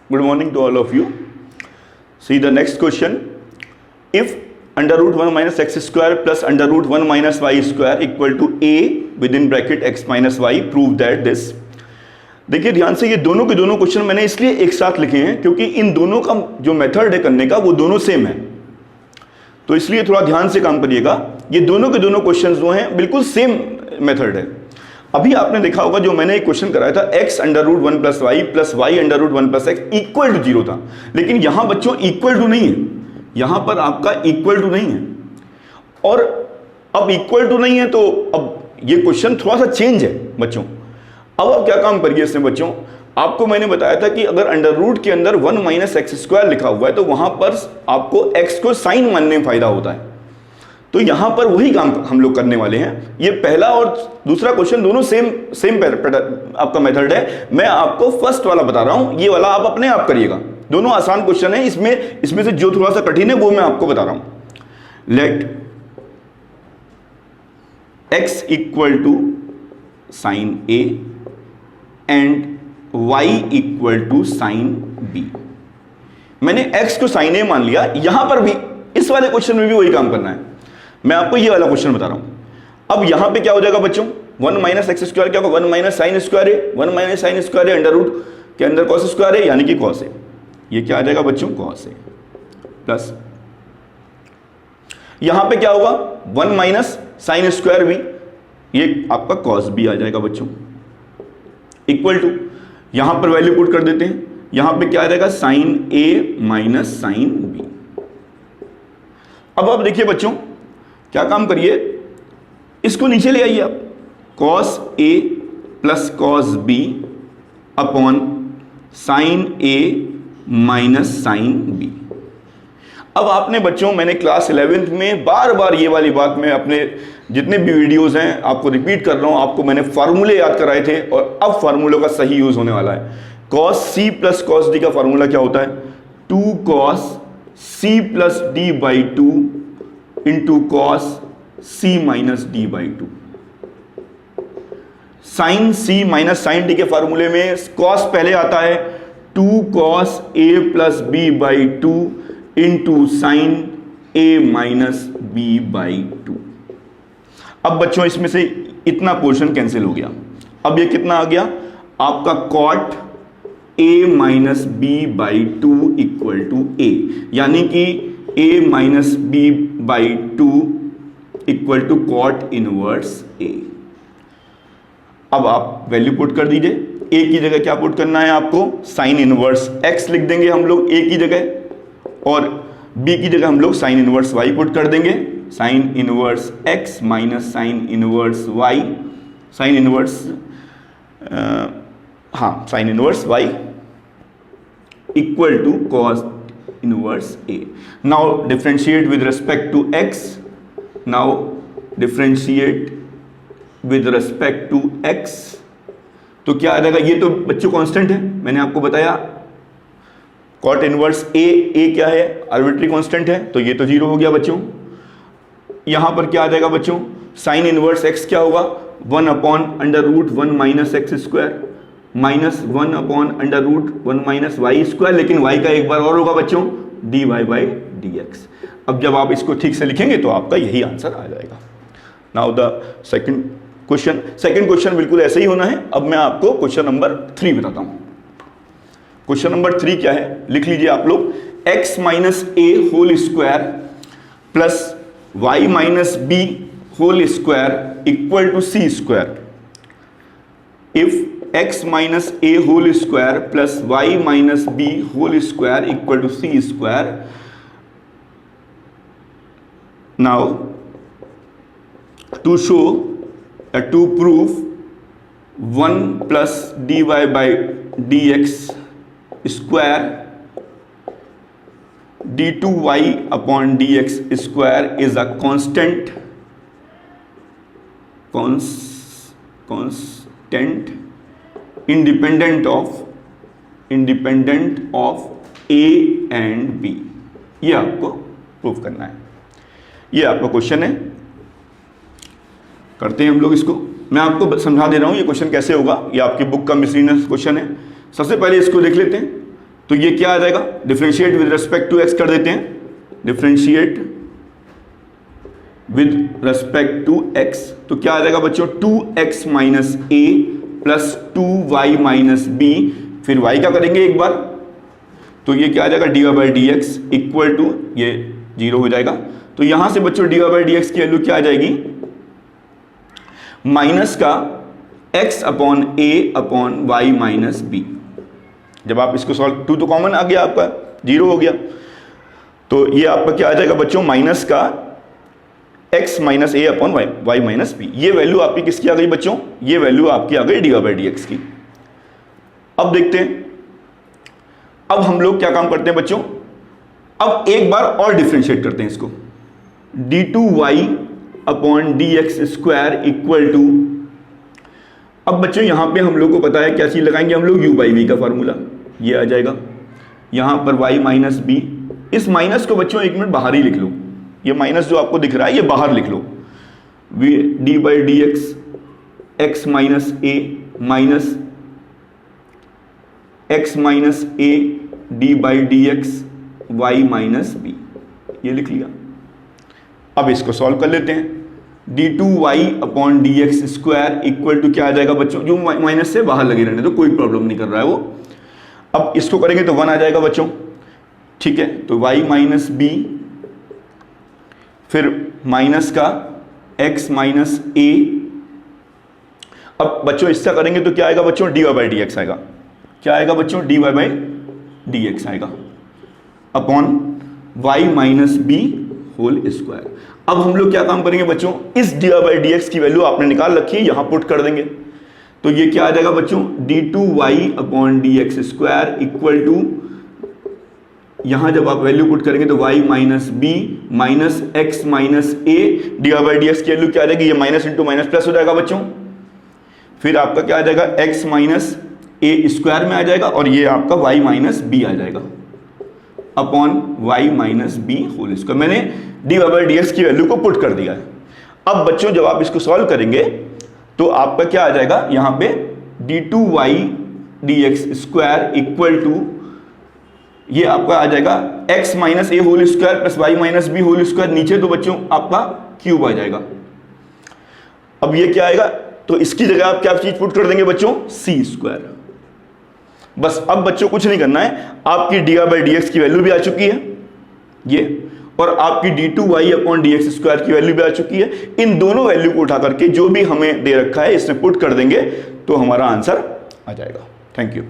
Good morning to all of you. See the next question. If under root 1 minus x square plus under root 1 minus y square equal to a within bracket x minus y, prove that this. देखिए ध्यान से, ये दोनों के दोनों question मैंने इसलिए एक साथ लिखे हैं क्योंकि इन दोनों का जो मेथड है करने का वो दोनों सेम है, तो इसलिए थोड़ा ध्यान से काम करिएगा। ये दोनों के दोनों क्वेश्चन जो हैं बिल्कुल सेम मेथड है। अभी आपने देखा होगा जो मैंने एक क्वेश्चन कराया था, x under root 1 plus y under root 1 plus x equal to 0 था, लेकिन यहां बच्चों इक्वल टू नहीं है, यहां पर आपका इक्वल टू नहीं है। और अब इक्वल टू नहीं है तो अब ये क्वेश्चन थोड़ा सा चेंज है बच्चों। अब आप क्या काम करिए इसमें बच्चों, आपको मैंने बताया था कि अगर अंडर रूट के अंदर 1 माइनस एक्स स्क्वायर लिखा हुआ है तो वहां पर आपको x को साइन मानने में फायदा होता है, तो यहां पर वही काम हम लोग करने वाले हैं। ये पहला और दूसरा क्वेश्चन दोनों सेम आपका मेथड है। मैं आपको फर्स्ट वाला बता रहा हूं, ये वाला आप अपने आप करिएगा। दोनों आसान क्वेश्चन है, इसमें से जो थोड़ा सा कठिन है वो मैं आपको बता रहा हूं। Let x equal to sine a and y equal to sine b। मैंने x को साइन a मान लिया, यहां पर भी इस वाले क्वेश्चन में भी वही काम करना है। मैं आपको ये वाला क्वेश्चन बता रहा हूं। अब यहां पे क्या हो जाएगा बच्चों, 1 माइनस एक्स स्क्वायर क्या होगा, 1 माइनस साइन स्क्वायर है, 1 माइनस साइन स्क्वायर है, अंडर रूट के अंदर कॉस स्क्वायर है यानी कि कॉस है। ये क्या आ जाएगा बच्चों, कॉस है, प्लस यहां पे क्या होगा 1 माइनस साइन स्क्वायर भी, ये आपका कॉस भी आ जाएगा बच्चों, इक्वल टू यहां पर वैल्यू पुट कर देते हैं, यहां पे क्या आ जाएगा साइन ए माइनस साइन बी। अब देखिए बच्चों क्या काम करिए, इसको नीचे ले आइए आप, कॉस ए plus cos b upon sine ए माइनस साइन बी। अब आपने बच्चों, मैंने क्लास 11th में बार बार ये वाली बात मैं अपने जितने भी वीडियोस हैं आपको रिपीट कर रहा हूं, आपको मैंने फार्मूले याद कराए थे और अब फार्मूलों का सही यूज होने वाला है। Cos C plus cos D का फार्मूला क्या होता है, 2 cos C plus D by 2 into cos C minus D by 2। Sine C minus sine D के फार्मूले में कॉस पहले आता है, 2 cos A plus B by 2 into sine A minus B by 2। अब बच्चों इसमें से इतना पोर्शन कैंसिल हो गया, अब ये कितना आ गया आपका cot a minus B by 2 equal to a, यानी कि a minus B by 2 equal to cot inverse a. अब आप वैल्यू पुट कर दीजिए, ए की जगह क्या पुट करना है आपको, साइन इनवर्स एक्स लिख देंगे हम लोग ए की जगह, और b की जगह हम लोग साइन इनवर्स y पुट कर देंगे, sine inverse x minus sine inverse y, sine inverse sine inverse y equal to cos inverse a। Now differentiate with respect to x, now differentiate with respect to x, तो क्या आ जाएगा, ये तो बच्चों constant है, मैंने आपको बताया कॉट इनवर्स ए क्या है, आर्बिट्री कांस्टेंट है, तो ये तो 0 हो गया बच्चों। यहां पर क्या आ जाएगा बच्चों, साइन इनवर्स एक्स क्या होगा, 1 upon under root 1 minus x square minus 1 upon under root 1 minus y square, लेकिन वाई का एक बार और होगा बच्चों, d y by d x. अब जब आप इसको ठीक से लिखेंगे तो आपका यही आंसर आ जाएगा। नाउ द सेकंड क्वेश्चन बिल्कुल ऐसे ही होना है। अब मैं आपको क्वेश्चन नंबर 3 बताता हूं। क्वेश्चन नंबर 3 क्या है, लिख लीजिए आप लोग, x minus a whole square plus y minus b whole square equal to c square. If x minus a whole square plus y minus b whole square equal to c square, now to show to proof 1 plus d y by d x square d2y upon dx square is a constant independent of a and b। ये आपको proof करना है, ये आपका question है। करते हैं हम लोग इसको, मैं आपको समझा दे रहा हूं ये क्वेश्चन कैसे होगा। ये आपकी बुक का मिसलिनियस क्वेश्चन है। सबसे पहले इसको देख लेते हैं। तो ये क्या आ जाएगा, differentiate with respect to x कर देते हैं, differentiate with respect to x, तो क्या आ जाएगा बच्चों 2x minus a plus 2y minus b, फिर y क्या करेंगे एक बार, तो ये क्या आ जाएगा dy by d x equal to, ये 0 हो जाएगा। तो यहां से बच्चों dy बाई डी एक्स की वैल्यू क्या आ जाएगी, माइनस का x upon a upon y minus b. जब आप इसको सॉल्व, 2 तो कॉमन आ गया आपका, 0 हो गया, तो ये आपका क्या आ जाएगा बच्चों माइनस का x माइनस ए अपॉन वाई माइनस बी। ये वैल्यू आपकी किसकी आ गई बच्चों, ये वैल्यू आपकी आ गई डी बाई डी एक्स की। अब देखते हैं, अब हम लोग क्या काम करते हैं बच्चों, अब एक बार और डिफरेंशिएट करते हैं इसको, d two y upon d x square equal to, अब बच्चों यहां पे हम लोग को पता है क्या चीज लगाएंगे हम लोग, u बाई वी का फॉर्मूला, ये आ जाएगा यहां पर y माइनस बी। इस माइनस को बच्चों एक मिनट बाहर ही लिख लो, ये माइनस जो आपको दिख रहा है ये बाहर लिख लो, v d by d x x minus a minus x minus a d by d x y minus b, ये लिख लिया। अब इसको सॉल्व कर लेते हैं, d two y upon d x square equal to क्या आ जाएगा बच्चों, जो माइनस से बाहर लगे रहने तो कोई प्रॉब्लम नहीं कर रहा है वो। अब इसको करेंगे तो 1 आ जाएगा बच्चों, ठीक है, तो y माइनस बी, फिर माइनस का x माइनस ए। अब बच्चों इसका करेंगे तो क्या आएगा बच्चों, dy बाई डी एक्स आएगा, क्या आएगा बच्चों dy बाई डी एक्स आएगा upon y minus b whole square. अब हम लोग क्या काम करेंगे बच्चों, इस dy बाई डी एक्स की वैल्यू आपने निकाल रखी है, यहां पुट कर देंगे, तो ये क्या आ जाएगा बच्चों d two y upon d x square equal to, यहां जब आप वैल्यू पुट करेंगे तो y minus b minus x minus a, d by d x की वैल्यू क्या आ जाएगी, ये माइनस इंटू माइनस प्लस हो जाएगा बच्चों, फिर आपका क्या आ जाएगा x माइनस ए स्क्वायर में आ जाएगा, और ये आपका y माइनस बी आ जाएगा upon y minus b whole square. मैंने डी बाई डी एक्स की वैल्यू को पुट कर दिया है। अब बच्चों जब आप इसको सॉल्व करेंगे तो आपका क्या आ जाएगा, यहां पे d two y d x square equal to, ये आपका आ जाएगा x minus a whole square plus y minus b whole square, नीचे तो बच्चों आपका क्यूब आ जाएगा। अब ये क्या आएगा, तो इसकी जगह आप क्या चीज पुट कर देंगे बच्चों, सी स्क्वायर। बस अब बच्चों कुछ नहीं करना है, आपकी डी बाई डी एक्स की वैल्यू भी आ चुकी है ये, और आपकी d two y upon d x square की वैल्यू भी आ चुकी है। इन दोनों वैल्यू को उठा करके जो भी हमें दे रखा है इसमें पुट कर देंगे तो हमारा आंसर आ जाएगा। Thank you.